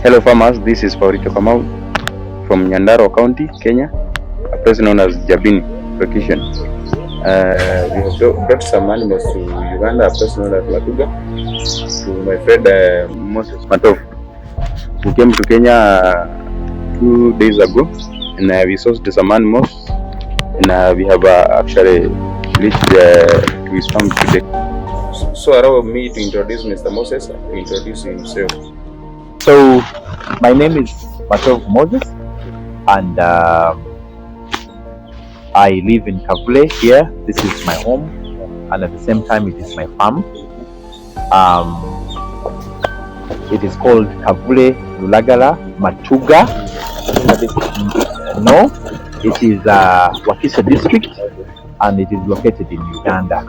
Hello farmers, this is Paulito Kamau from Nyandarua County, Kenya, a place known as Jabini location. We have brought some animals to Uganda, a place known as Matuga, to my friend Moses Matov, who came to Kenya 2 days ago, and we sourced some animals, and we have actually reached to his farm today. So allow me to introduce Mr. Moses, to introduce himself. So, my name is Matov Moses, and I live in Kavule here. This is my home, and at the same time, it is my farm. It is called Kavule Lulagala Matuga. No, it is Wakiso district, and it is located in Uganda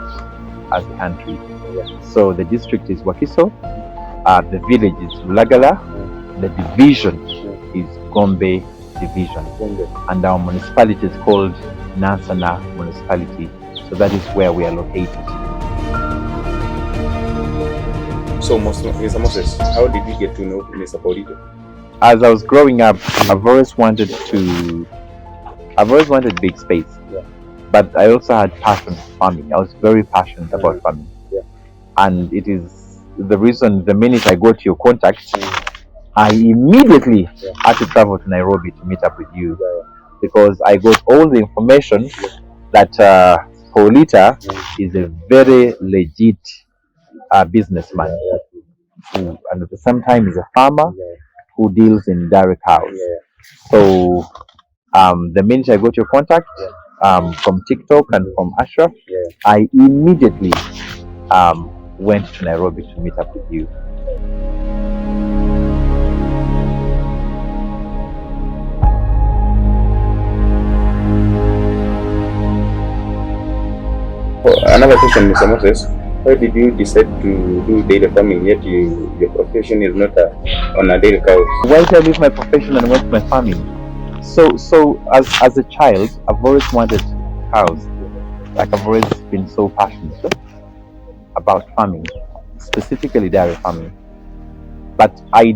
as a country. So the district is Wakiso, the village is Lulagala, the division is Gombe division, and our municipality is called Nansana municipality. So that is where we are located. So Mr. Moses, how did you get to know Mr. Paulito? As I was growing up, I've always wanted big space, but I also had passion for farming. I was very passionate about farming, and it is the reason. The minute I got your contact, I immediately had to travel to Nairobi to meet up with you, because I got all the information that Paulita is a very legit businessman, who, and at the same time, is a farmer who deals in dairy cows. So the minute I got your contact from TikTok and from Ashraf, I immediately went to Nairobi to meet up with you. Another question, Mr. Moses. Why did you decide to do dairy farming yet your profession is not on a dairy cow? Why did I leave my profession and went to my farming? So as a child, I've always wanted cows. Like, I've always been so passionate about farming, specifically dairy farming. But I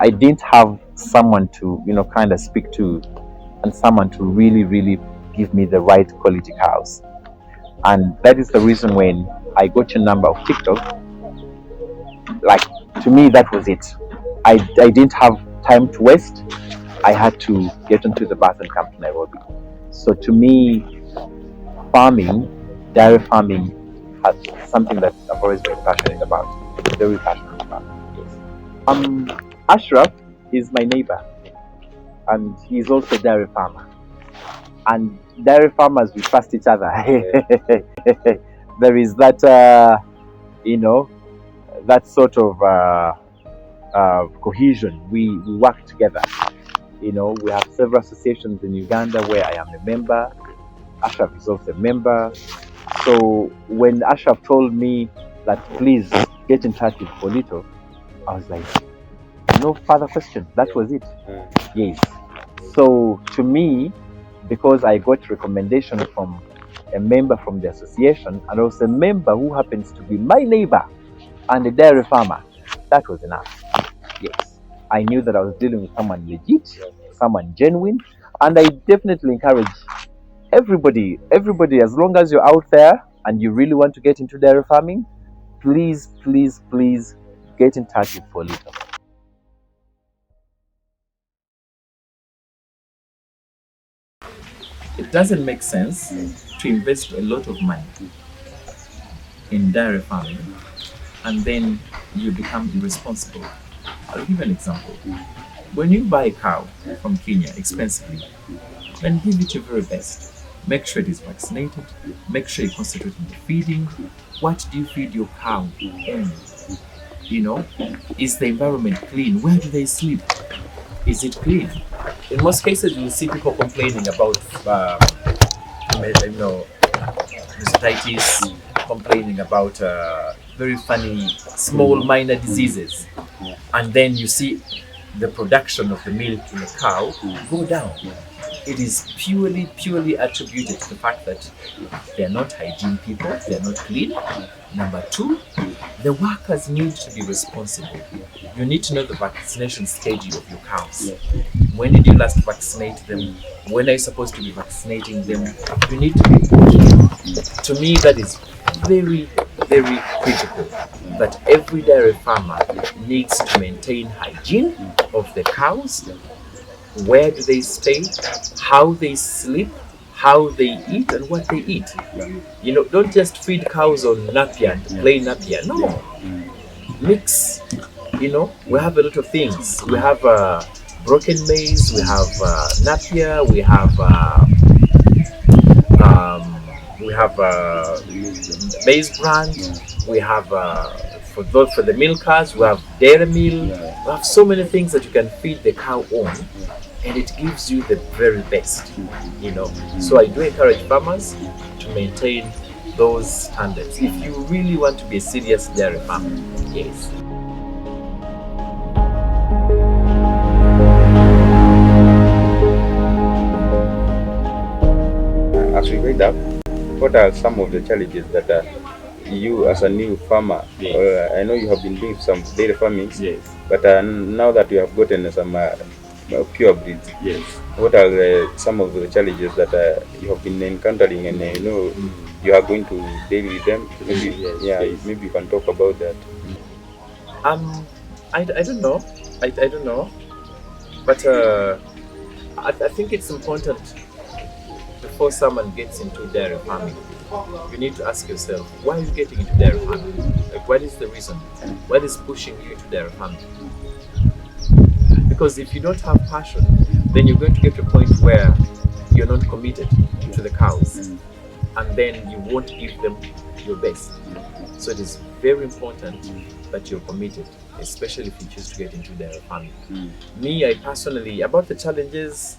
didn't have someone to kind of speak to, and someone to really give me the right quality cows. And that is the reason when I got your number of TikTok, like, to me, that was it. I didn't have time to waste. I had to get onto the bus and come to Nairobi. So to me, dairy farming, has something that I've always been passionate about. Very passionate about. Yes. Ashraf is my neighbor, and he's also a dairy farmer. And dairy farmers, we trust each other. There is that, that sort of cohesion. We work together. We have several associations in Uganda where I am a member. Ashraf is also a member. So when Ashraf told me that please get in touch with Paulito, I was like, no further questions. That was it. Yes. So to me, because I got recommendation from a member from the association, and also a member who happens to be my neighbor and a dairy farmer, that was enough. Yes, I knew that I was dealing with someone legit, someone genuine, and I definitely encourage everybody, as long as you're out there and you really want to get into dairy farming, please get in touch with Paulito. It doesn't make sense to invest a lot of money in dairy farming and then you become irresponsible. I'll give you an example. When you buy a cow from Kenya expensively, then give it your very best. Make sure it is vaccinated. Make sure you concentrate on the feeding. What do you feed your cow on? Is the environment clean? Where do they sleep? Is it clean? In most cases, you will see people complaining about, hepatitis, complaining about very funny, small, minor diseases. And then you see the production of the milk in a cow go down. It is purely attributed to the fact that they are not hygiene people, they are not clean. Number two, The workers need to be responsible. You need to know the vaccination schedule of your cows. When did you last vaccinate them? When are you supposed to be vaccinating them? You need to be pushed. To me, that is very, very critical. That every dairy farmer needs to maintain hygiene of the cows. Where do they stay? How they sleep? How they eat and what they eat. You know, don't just feed cows on napier and plain napier. No, mix. You know, we have a lot of things. We have broken maize, we have napier, um, we have maize bran, we have for the milkers, we have dairy meal. We have so many things that you can feed the cow on, and it gives you the very best. You know, so I do encourage farmers to maintain those standards if you really want to be a serious dairy farmer. Yes. As we wind up, what are some of the challenges that you as a new farmer, I know you have been doing some dairy farming, but now that you have gotten some pure breeds, what are some of the challenges that you have been encountering and you know you are going to deal with them? Maybe, maybe you can talk about that. I don't know. I don't know. But I think it's important before someone gets into dairy farming, you need to ask yourself, why are you getting into dairy farming? Like, what is the reason? What is pushing you into dairy farming? Because if you don't have passion, then you're going to get to a point where you're not committed to the cows, and then you won't give them your best. So it is very important that you're committed, especially if you choose to get into dairy farming. Me, I personally, about the challenges,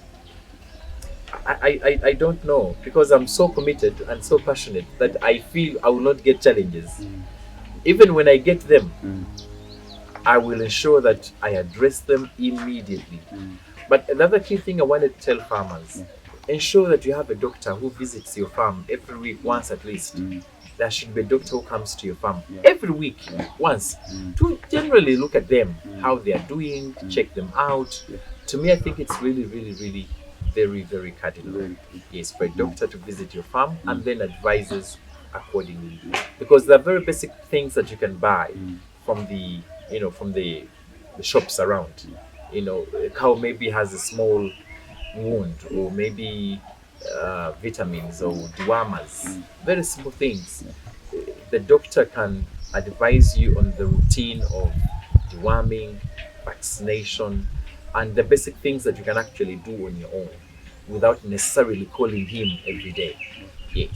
I don't know, because I'm so committed and so passionate that I feel I will not get challenges. Even when I get them, I will ensure that I address them immediately. But another key thing I wanted to tell farmers, ensure that you have a doctor who visits your farm every week, once at least. There should be a doctor who comes to your farm every week, once, to generally look at them, how they are doing, check them out. To me, I think it's really, really, really very, very cardinal. Yes, for a doctor to visit your farm and then advises accordingly. Because there are very basic things that you can buy from the, from the shops around. You know, a cow maybe has a small wound, or maybe vitamins or dewormers, very simple things. The doctor can advise you on the routine of deworming, vaccination, and the basic things that you can actually do on your own without necessarily calling him every day. Yes.